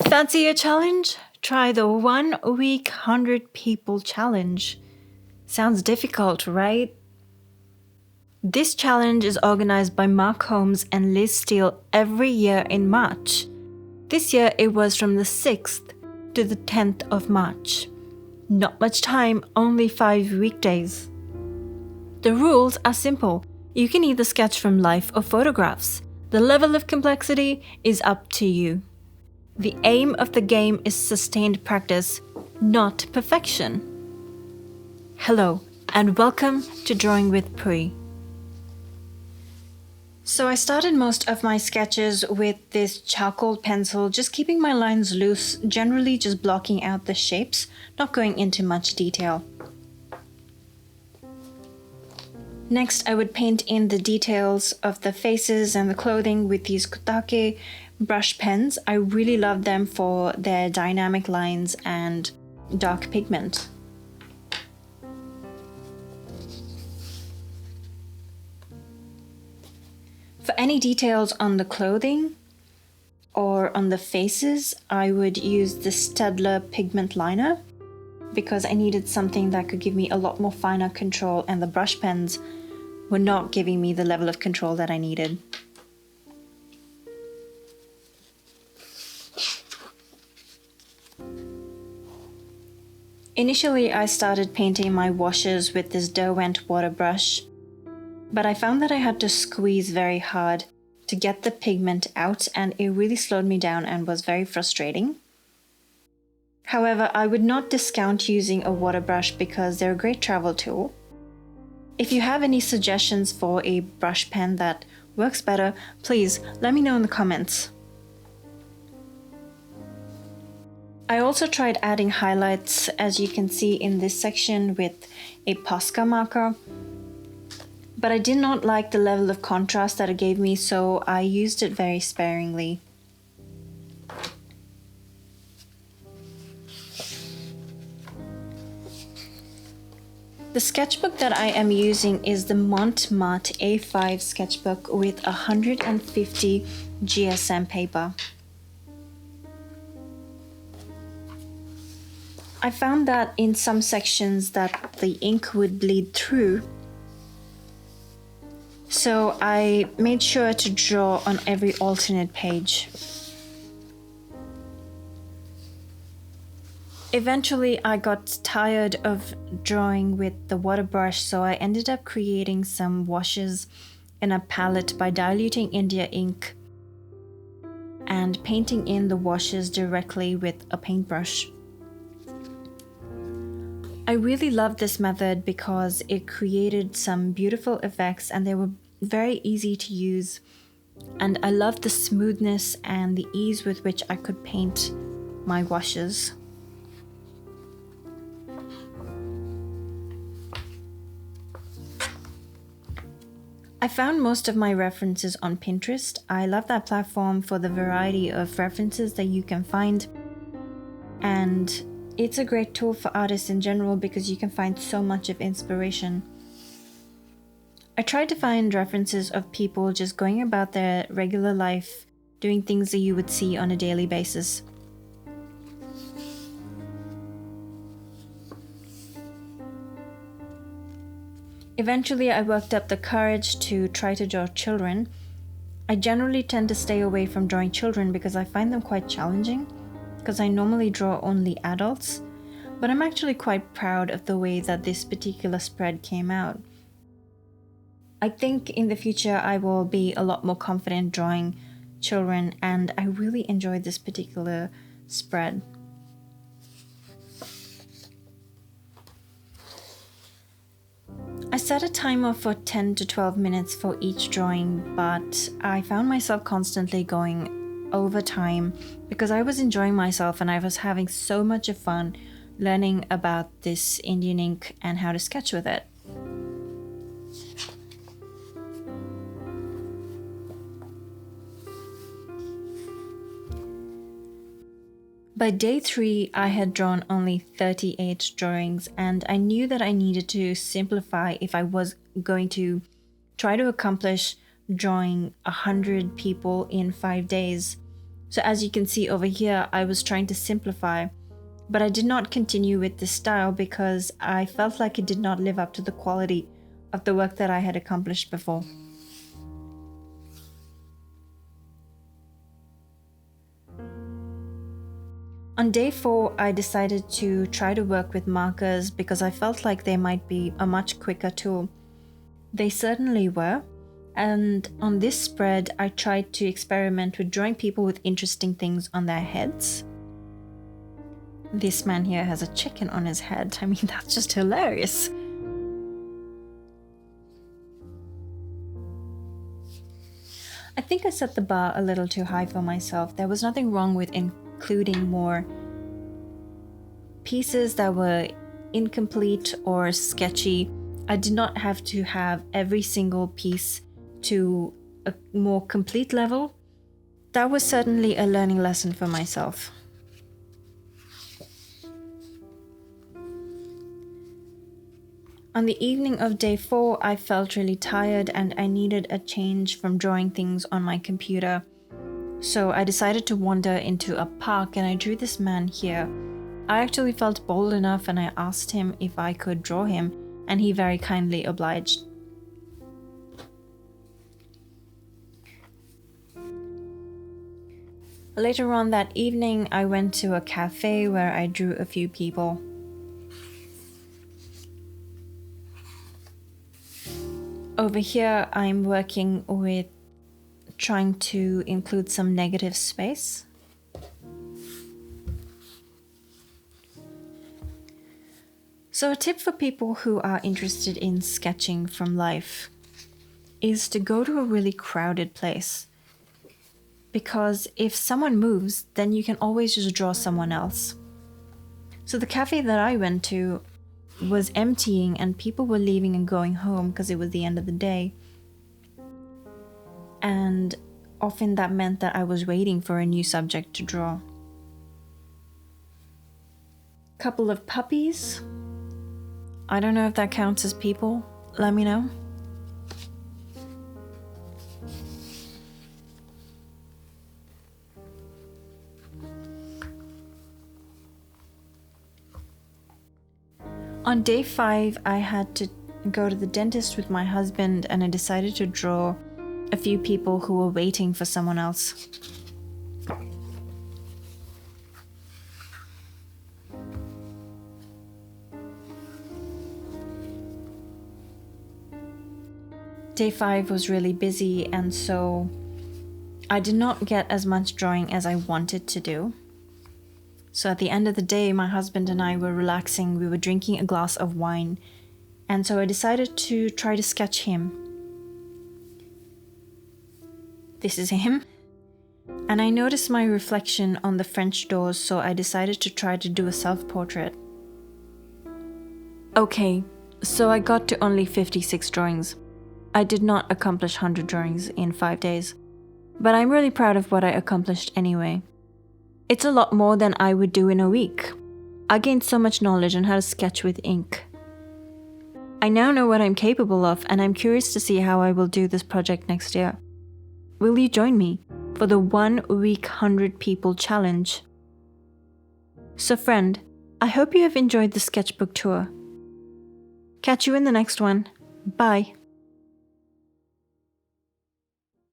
Fancy a challenge? Try the 1 week 100 people challenge. Sounds difficult, right? This challenge is organized by Marc Holmes and Liz Steele every year in March. This year it was from the 6th to the 10th of March. Not much time, only 5 weekdays. The rules are simple. You can either sketch from life or photographs. The level of complexity is up to you. The aim of the game is sustained practice, not perfection. Hello, and welcome to Drawing with Puri. So I started most of my sketches with this charcoal pencil, just keeping my lines loose, generally just blocking out the shapes, not going into much detail. Next, I would paint in the details of the faces and the clothing with these Kuretake brush pens. I really love them for their dynamic lines and dark pigment. For any details on the clothing or on the faces, I would use the Staedtler pigment liner because I needed something that could give me a lot more finer control, and the brush pens were not giving me the level of control that I needed. Initially, I started painting my washes with this Derwent water brush, but I found that I had to squeeze very hard to get the pigment out, and it really slowed me down and was very frustrating. However, I would not discount using a water brush because they're a great travel tool. If you have any suggestions for a brush pen that works better, please let me know in the comments. I also tried adding highlights, as you can see in this section, with a POSCA marker, but I did not like the level of contrast that it gave me, so I used it very sparingly. The sketchbook that I am using is the Monte Mart A5 sketchbook with 150 GSM paper. I found that in some sections that the ink would bleed through, so I made sure to draw on every alternate page. Eventually, I got tired of drawing with the water brush, so I ended up creating some washes in a palette by diluting India ink and painting in the washes directly with a paintbrush. I really loved this method because it created some beautiful effects and they were very easy to use, and I loved the smoothness and the ease with which I could paint my washes. I found most of my references on Pinterest. I love that platform for the variety of references that you can find, and it's a great tool for artists in general because you can find so much of inspiration. I tried to find references of people just going about their regular life, doing things that you would see on a daily basis. Eventually, I worked up the courage to try to draw children. I generally tend to stay away from drawing children because I find them quite challenging, because I normally draw only adults, but I'm actually quite proud of the way that this particular spread came out. I think in the future I will be a lot more confident drawing children, and I really enjoyed this particular spread. I set a timer for 10 to 12 minutes for each drawing, but I found myself constantly going over time because I was enjoying myself and I was having so much of fun learning about this Indian ink and how to sketch with it. By day 3, I had drawn only 38 drawings, and I knew that I needed to simplify if I was going to try to accomplish drawing 100 people in 5 days. So as you can see over here, I was trying to simplify, but I did not continue with this style because I felt like it did not live up to the quality of the work that I had accomplished before. On day 4, I decided to try to work with markers because I felt like they might be a much quicker tool. They certainly were, and on this spread, I tried to experiment with drawing people with interesting things on their heads. This man here has a chicken on his head. I mean, that's just hilarious. I think I set the bar a little too high for myself. There was nothing wrong with including more pieces that were incomplete or sketchy. I did not have to have every single piece to a more complete level. That was certainly a learning lesson for myself. On the evening of day 4, I felt really tired and I needed a change from drawing things on my computer. So I decided to wander into a park and I drew this man here. I actually felt bold enough and I asked him if I could draw him, and he very kindly obliged. Later on that evening, I went to a cafe where I drew a few people. Over here, I'm working with trying to include some negative space. So a tip for people who are interested in sketching from life is to go to a really crowded place. Because if someone moves, then you can always just draw someone else. So the cafe that I went to was emptying and people were leaving and going home because it was the end of the day. And often that meant that I was waiting for a new subject to draw. Couple of puppies. I don't know if that counts as people. Let me know. On day 5, I had to go to the dentist with my husband and I decided to draw a few people who were waiting for someone else. Day 5 was really busy and so I did not get as much drawing as I wanted to do. So at the end of the day, my husband and I were relaxing, we were drinking a glass of wine, and so I decided to try to sketch him. This is him. And I noticed my reflection on the French doors, so I decided to try to do a self-portrait. Okay, so I got to only 56 drawings. I did not accomplish 100 drawings in 5 days, but I'm really proud of what I accomplished anyway. It's a lot more than I would do in a week. I gained so much knowledge on how to sketch with ink. I now know what I'm capable of, and I'm curious to see how I will do this project next year. Will you join me for the 1 week 100 people challenge? So friend, I hope you have enjoyed the sketchbook tour. Catch you in the next one. Bye.